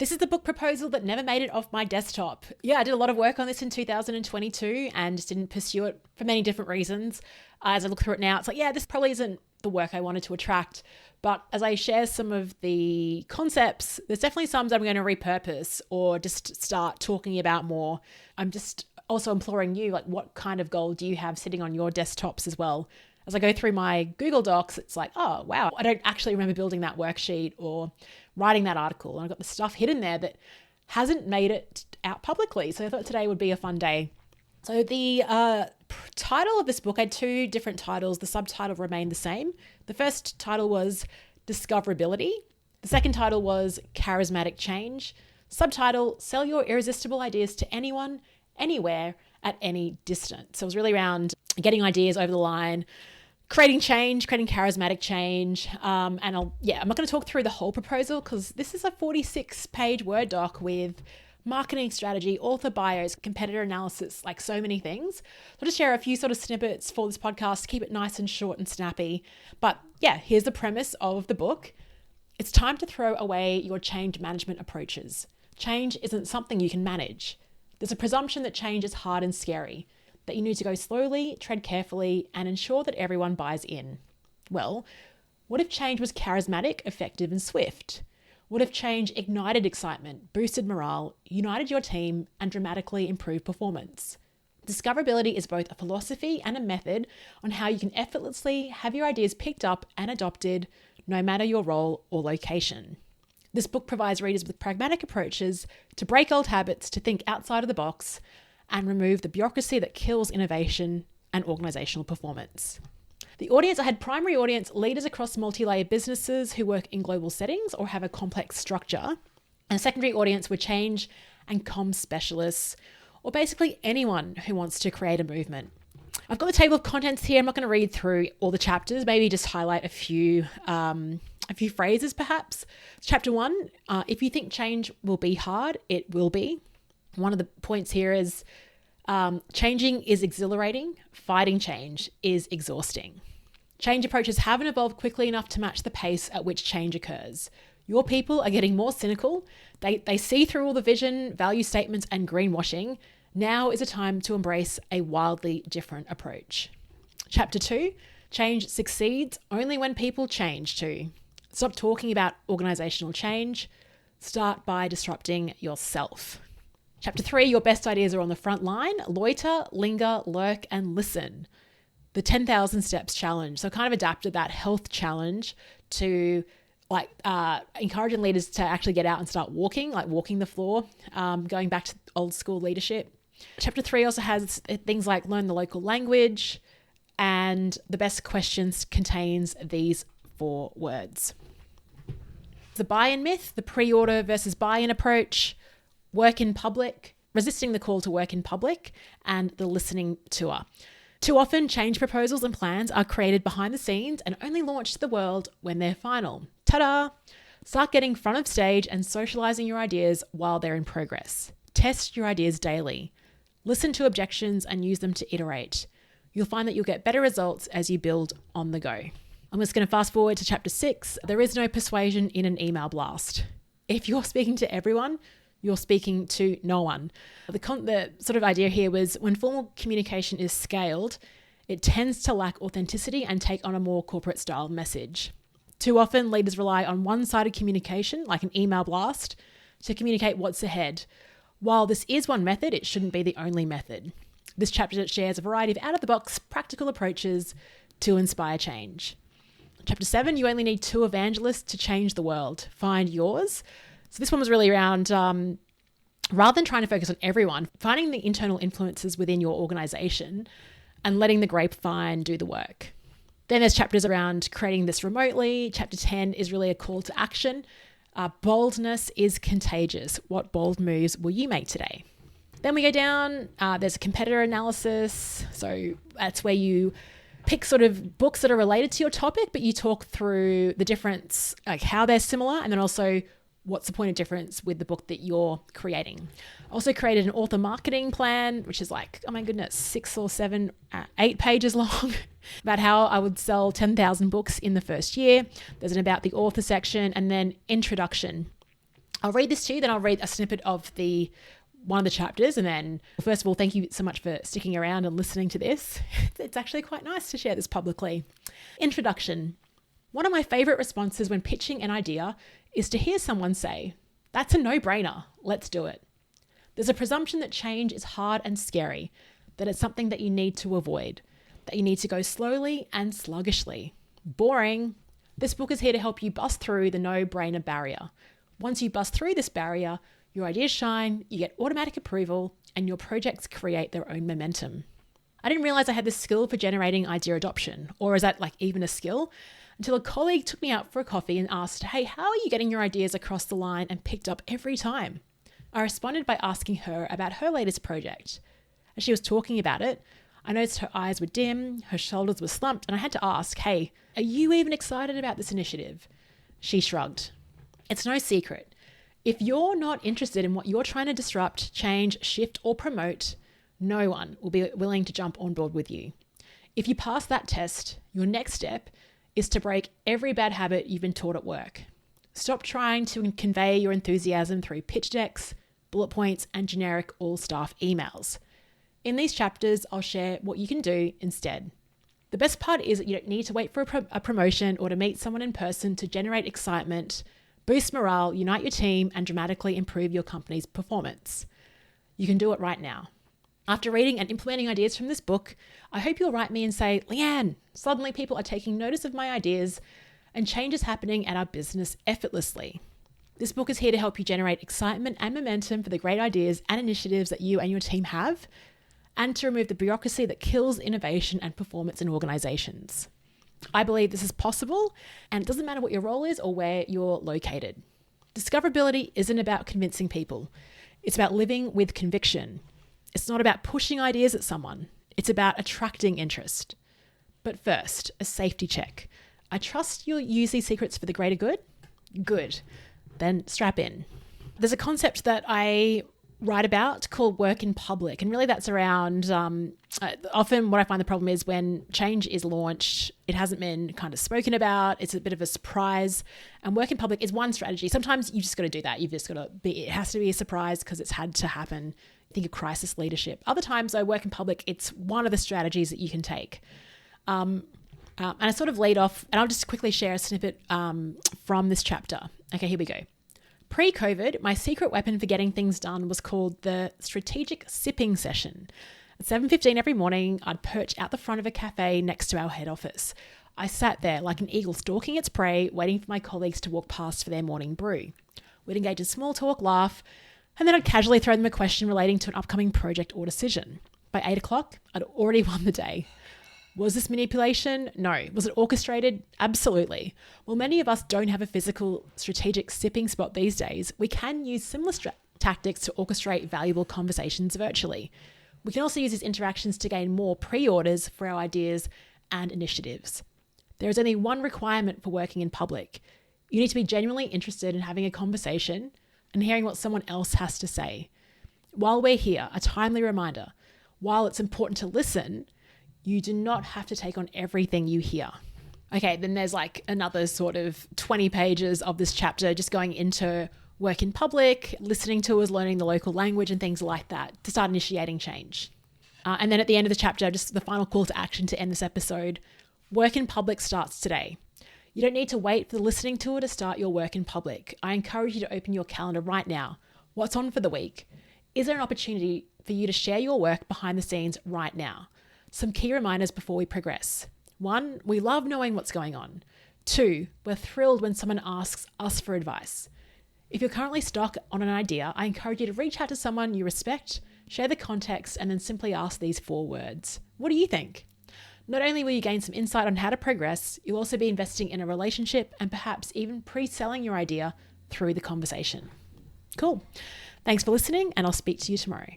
This is the book proposal that never made it off my desktop. Yeah, I did a lot of work on this in 2022 and just didn't pursue it for many different reasons. As I look through it now, it's like, yeah, this probably isn't the work I wanted to attract. But as I share some of the concepts, there's definitely some that I'm going to repurpose or just start talking about more. I'm just also imploring you, like, what kind of goal do you have sitting on your desktops as well? As I go through my Google Docs, it's like, oh, wow, I don't actually remember building that worksheet or writing that article. And I've got the stuff hidden there that hasn't made it out publicly. So I thought today would be a fun day. So the title of this book, I had two different titles. The subtitle remained the same. The first title was Discoverability. The second title was Charismatic Change. Subtitle, Sell Your Irresistible Ideas to Anyone, Anywhere, at Any Distance. So it was really around getting ideas over the line, creating change, creating charismatic change. I'm not going to talk through the whole proposal because this is a 46-page Word doc with marketing strategy, author bios, competitor analysis, like so many things. I'll just share a few sort of snippets for this podcast to keep it nice and short and snappy. But yeah, here's the premise of the book. It's time to throw away your change management approaches. Change isn't something you can manage. There's a presumption that change is hard and scary, that you need to go slowly, tread carefully, and ensure that everyone buys in. Well, what if change was charismatic, effective, and swift? What if change ignited excitement, boosted morale, united your team, and dramatically improved performance? Discoverability is both a philosophy and a method on how you can effortlessly have your ideas picked up and adopted, no matter your role or location. This book provides readers with pragmatic approaches to break old habits, to think outside of the box, and remove the bureaucracy that kills innovation and organizational performance. The audience, I had primary audience leaders across multi-layer businesses who work in global settings or have a complex structure. And secondary audience were change and comms specialists, or basically anyone who wants to create a movement. I've got the table of contents here. I'm not going to read through all the chapters, maybe just highlight a few phrases perhaps. Chapter 1, if you think change will be hard, it will be. One of the points here is changing is exhilarating, fighting change is exhausting. Change approaches haven't evolved quickly enough to match the pace at which change occurs. Your people are getting more cynical. They see through all the vision, value statements, and greenwashing. Now is a time to embrace a wildly different approach. Chapter 2, change succeeds only when people change too. Stop talking about organizational change. Start by disrupting yourself. Chapter 3, your best ideas are on the front line. Loiter, linger, lurk, and listen. The 10,000 steps challenge. So I kind of adapted that health challenge to encouraging leaders to actually get out and start walking, like walking the floor, going back to old school leadership. Chapter 3 also has things like learn the local language, and the best questions contains these 4 words. The buy-in myth, the pre-order versus buy-in approach, work in public, resisting the call to work in public, and the listening tour. Too often, change proposals and plans are created behind the scenes and only launched to the world when they're final. Ta-da! Start getting front of stage and socializing your ideas while they're in progress. Test your ideas daily. Listen to objections and use them to iterate. You'll find that you'll get better results as you build on the go. I'm just going to fast forward to chapter 6. There is no persuasion in an email blast. If you're speaking to everyone, you're speaking to no one. The sort of idea here was when formal communication is scaled, it tends to lack authenticity and take on a more corporate style message. Too often, leaders rely on one-sided communication, like an email blast, to communicate what's ahead. While this is one method, it shouldn't be the only method. This chapter shares a variety of out-of-the-box practical approaches to inspire change. Chapter 7, you only need 2 evangelists to change the world. Find yours. So this one was really around, rather than trying to focus on everyone, finding the internal influences within your organization and letting the grapevine do the work. Then there's chapters around creating this remotely. Chapter 10 is really a call to action. Boldness is contagious. What bold moves will you make today? Then we go down, there's a competitor analysis. So that's where you pick sort of books that are related to your topic, but you talk through the difference, like how they're similar, and then also what's the point of difference with the book that you're creating. I also created an author marketing plan, which is like, oh my goodness, 6 or 7, 8 pages long about how I would sell 10,000 books in the first year. There's an about the author section, and then introduction. I'll read this to you, then I'll read a snippet of one of the chapters. And then, first of all, thank you so much for sticking around and listening to this. It's actually quite nice to share this publicly. Introduction. One of my favorite responses when pitching an idea is to hear someone say, "That's a no-brainer, let's do it." There's a presumption that change is hard and scary, that it's something that you need to avoid, that you need to go slowly and sluggishly. Boring. This book is here to help you bust through the no-brainer barrier. Once you bust through this barrier, your ideas shine, you get automatic approval, and your projects create their own momentum. I didn't realize I had this skill for generating idea adoption, or is that like even a skill? Until a colleague took me out for a coffee and asked, "Hey, how are you getting your ideas across the line and picked up every time?" I responded by asking her about her latest project. As she was talking about it, I noticed her eyes were dim, her shoulders were slumped, and I had to ask, "Hey, are you even excited about this initiative?" She shrugged. It's no secret. If you're not interested in what you're trying to disrupt, change, shift, or promote, no one will be willing to jump on board with you. If you pass that test, your next step is to break every bad habit you've been taught at work. Stop trying to convey your enthusiasm through pitch decks, bullet points, and generic all-staff emails. In these chapters, I'll share what you can do instead. The best part is that you don't need to wait for a promotion or to meet someone in person to generate excitement, boost morale, unite your team, and dramatically improve your company's performance. You can do it right now. After reading and implementing ideas from this book, I hope you'll write me and say, "Leanne, suddenly people are taking notice of my ideas and change is happening at our business effortlessly." This book is here to help you generate excitement and momentum for the great ideas and initiatives that you and your team have, and to remove the bureaucracy that kills innovation and performance in organizations. I believe this is possible, and it doesn't matter what your role is or where you're located. Discoverability isn't about convincing people. It's about living with conviction. It's not about pushing ideas at someone. It's about attracting interest. But first, a safety check. I trust you'll use these secrets for the greater good? Good. Then strap in. There's a concept that I write about called work in public. And really that's around, often what I find the problem is when change is launched, it hasn't been kind of spoken about. It's a bit of a surprise. And work in public is one strategy. Sometimes you just got to do that. You've just got to it has to be a surprise because it's had to happen. Think of crisis leadership. Other times though, work in public, it's one of the strategies that you can take. And I sort of lead off, and I'll just quickly share a snippet from this chapter. Okay, here we go. Pre-COVID, my secret weapon for getting things done was called the strategic sipping session. At 7:15 every morning, I'd perch out the front of a cafe next to our head office. I sat there like an eagle stalking its prey, waiting for my colleagues to walk past for their morning brew. We'd engage in small talk, laugh, and then I'd casually throw them a question relating to an upcoming project or decision. By 8 o'clock, I'd already won the day. Was this manipulation? No. Was it orchestrated? Absolutely. While many of us don't have a physical strategic sipping spot these days, we can use similar tactics to orchestrate valuable conversations virtually. We can also use these interactions to gain more pre-orders for our ideas and initiatives. There is only one requirement for working in public. You need to be genuinely interested in having a conversation and hearing what someone else has to say. While we're here, a timely reminder, while it's important to listen, you do not have to take on everything you hear. Okay, then there's like another sort of 20 pages of this chapter just going into work in public, listening tours, learning the local language and things like that to start initiating change. And then at the end of the chapter, just the final call to action to end this episode, work in public starts today. You don't need to wait for the listening tour to start your work in public. I encourage you to open your calendar right now. What's on for the week? Is there an opportunity for you to share your work behind the scenes right now? Some key reminders before we progress. 1, we love knowing what's going on. 2, we're thrilled when someone asks us for advice. If you're currently stuck on an idea, I encourage you to reach out to someone you respect, share the context, and then simply ask these 4 words. What do you think? Not only will you gain some insight on how to progress, you'll also be investing in a relationship and perhaps even pre-selling your idea through the conversation. Cool. Thanks for listening, and I'll speak to you tomorrow.